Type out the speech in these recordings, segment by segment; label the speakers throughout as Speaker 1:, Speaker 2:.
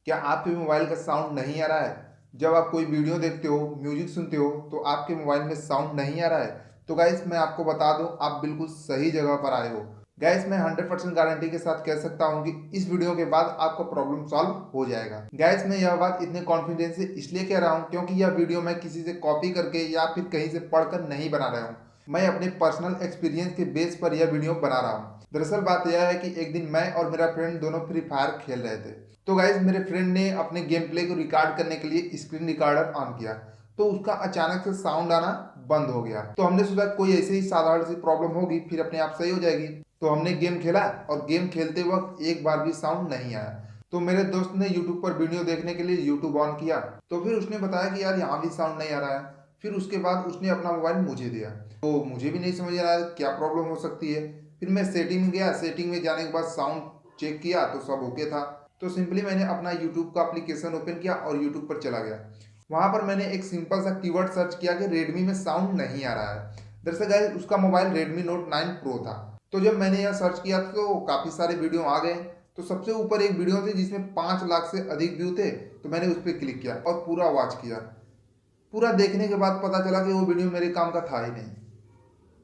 Speaker 1: क्या आपके मोबाइल का साउंड नहीं आ रहा है? जब आप कोई वीडियो देखते हो, म्यूजिक सुनते हो तो आपके मोबाइल में साउंड नहीं आ रहा है? तो गाइस मैं आपको बता दूं, आप बिल्कुल सही जगह पर आए हो। गाइस मैं 100% गारंटी के साथ कह सकता हूं कि इस वीडियो के बाद आपका प्रॉब्लम सॉल्व हो जाएगा। गाइस मैं यह बात इतने कॉन्फिडेंस से इसलिए कह रहा हूं क्योंकि यह वीडियो मैं किसी से कॉपी करके या फिर कहीं से पढ़कर नहीं बना रहा हूं। मैं अपने पर्सनल एक्सपीरियंस के बेस पर यह वीडियो बना रहा हूं। दरअसल बात यह है कि एक दिन मैं और मेरा फ्रेंड दोनों फ्री फायर खेल रहे थे। तो गाइज मेरे फ्रेंड ने अपने गेम प्ले को रिकॉर्ड करने के लिए स्क्रीन रिकॉर्डर ऑन किया, तो उसका अचानक से साउंड आना बंद हो गया। तो हमने सोचा कोई ऐसे ही साधारण सी प्रॉब्लम होगी, फिर अपने आप सही हो जाएगी। तो हमने गेम खेला और गेम खेलते वक्त एक बार भी साउंड नहीं आया। तो मेरे दोस्त ने यूट्यूब पर वीडियो देखने के लिए यूट्यूब ऑन किया, तो फिर उसने बताया कि यार यहाँ भी साउंड नहीं आ रहा है। फिर उसके बाद उसने अपना मोबाइल मुझे दिया, तो मुझे भी नहीं समझ आ रहा है क्या प्रॉब्लम हो सकती है। फिर मैं सेटिंग में गया, सेटिंग में जाने के बाद साउंड चेक किया तो सब ओके था। तो सिंपली मैंने अपना यूट्यूब का एप्लीकेशन ओपन किया और यूट्यूब पर चला गया। वहां पर मैंने एक सिंपल सा कीवर्ड सर्च किया कि रेडमी में साउंड नहीं आ रहा है। दरअसल गाइस उसका मोबाइल रेडमी नोट 9 प्रो था। तो जब मैंने यह सर्च किया तो काफ़ी सारे वीडियो आ गए। तो सबसे ऊपर एक वीडियो थी जिसमें 5 लाख से अधिक व्यू थे। तो मैंने उस पर क्लिक किया और पूरा वॉच किया। पूरा देखने के बाद पता चला कि वो वीडियो मेरे काम का था ही नहीं।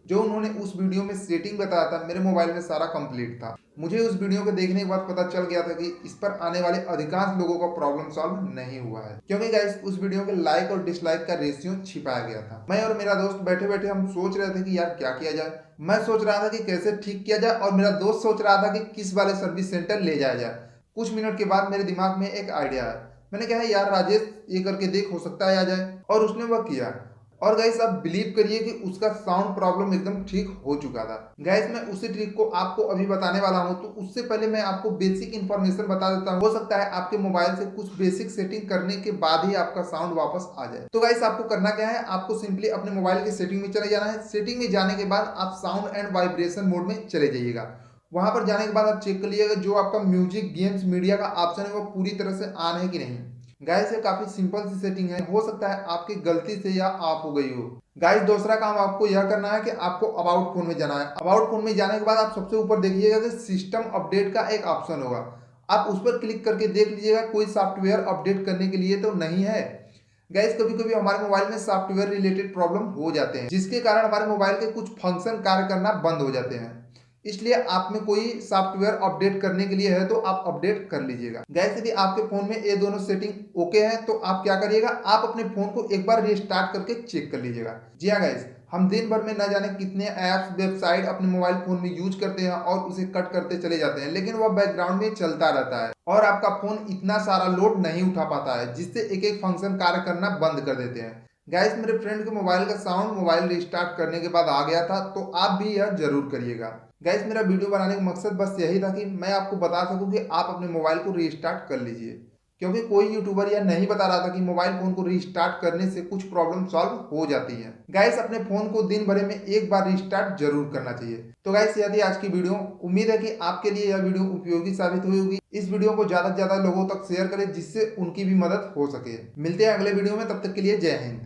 Speaker 1: जो उन्होंने उस वीडियो में सेटिंग बताया था मेरे मोबाइल में सारा कंप्लीट था। मुझे उस वीडियो को देखने के बाद पता चल गया था कि इस पर आने वाले अधिकांश लोगों का प्रॉब्लम सॉल्व नहीं हुआ है, क्योंकि गाइस उस वीडियो के लाइक और डिसलाइक का रेशियो छिपाया गया था। मैं और मेरा दोस्त बैठे बैठे हम सोच रहे थे कि यार क्या किया जाए। मैं सोच रहा था कि कैसे ठीक किया जाए और मेरा दोस्त सोच रहा था कि किस वाले सर्विस सेंटर ले जाया जाए। कुछ मिनट के बाद मेरे दिमाग में एक आइडिया आया। मैंने कहा यार राजेश, ये करके देख, हो सकता है आ जाए। और उसने वह किया। और गाइस आप बिलीव करिए कि उसका साउंड प्रॉब्लम एकदम ठीक हो चुका था। गाइस मैं उसी ट्रिक को आपको अभी बताने वाला हूं, तो उससे पहले मैं आपको बेसिक इन्फॉर्मेशन बता देता हूं। हो सकता है आपके मोबाइल से कुछ बेसिक सेटिंग करने के बाद ही आपका साउंड वापस आ जाए। तो गाइस आपको करना क्या है, आपको सिंपली अपने मोबाइल की सेटिंग में चले जाना है। सेटिंग में जाने के बाद आप साउंड एंड वाइब्रेशन मोड में चले जाइएगा। वहां पर जाने के बाद आप चेक कर लीजिएगा जो आपका म्यूजिक, गेम्स, मीडिया का ऑप्शन है वो पूरी तरह से ऑन है कि नहीं। गाइस ये काफी सिंपल सी सेटिंग है, हो सकता है आपकी गलती से या ऑफ हो गई हो। गाइस दूसरा काम आपको यह करना है कि आपको अबाउट फोन में जाना है। अबाउट फोन में जाने के बाद आप सबसे ऊपर देखिएगा कि सिस्टम अपडेट का एक ऑप्शन होगा। आप उस पर क्लिक करके देख लीजिएगा कोई सॉफ्टवेयर अपडेट करने के लिए तो नहीं है। गाइस कभी कभी हमारे मोबाइल में सॉफ्टवेयर रिलेटेड प्रॉब्लम हो जाते हैं, जिसके कारण हमारे मोबाइल के कुछ फंक्शन कार्य करना बंद हो जाते हैं। इसलिए आप में कोई सॉफ्टवेयर अपडेट करने के लिए है तो आप अपडेट कर लीजिएगा। गैस यदि आपके फोन में ये दोनों सेटिंग ओके है तो आप क्या करिएगा, आप अपने फोन को एक बार रिस्टार्ट करके चेक कर लीजिएगा। जी हाँ गैस, हम दिन भर में न जाने कितने ऐप्स, वेबसाइट अपने मोबाइल फोन में यूज करते हैं और उसे कट करते चले जाते हैं, लेकिन वह बैकग्राउंड में चलता रहता है और आपका फोन इतना सारा लोड नहीं उठा पाता है, जिससे एक एक फंक्शन कार्य करना बंद कर देते हैं। गैस मेरे फ्रेंड के मोबाइल का साउंड मोबाइल रिस्टार्ट करने के बाद आ गया था, तो आप भी यह जरूर करिएगा। गैस मेरा वीडियो बनाने का मकसद बस यही था कि मैं आपको बता सकूं कि आप अपने मोबाइल को रीस्टार्ट कर लीजिए, क्योंकि कोई यूट्यूबर यह नहीं बता रहा था कि मोबाइल फोन को रीस्टार्ट करने से कुछ प्रॉब्लम सॉल्व हो जाती है। गैस अपने फोन को दिन भर में एक बार रीस्टार्ट जरूर करना चाहिए। तो गैस यह थी आज की वीडियो। उम्मीद है कि आपके लिए यह वीडियो उपयोगी साबित हुई होगी। इस वीडियो को ज्यादा से ज्यादा लोगों तक शेयर करें जिससे उनकी भी मदद हो सके। मिलते हैं अगले वीडियो में, तब तक के लिए जय हिंद।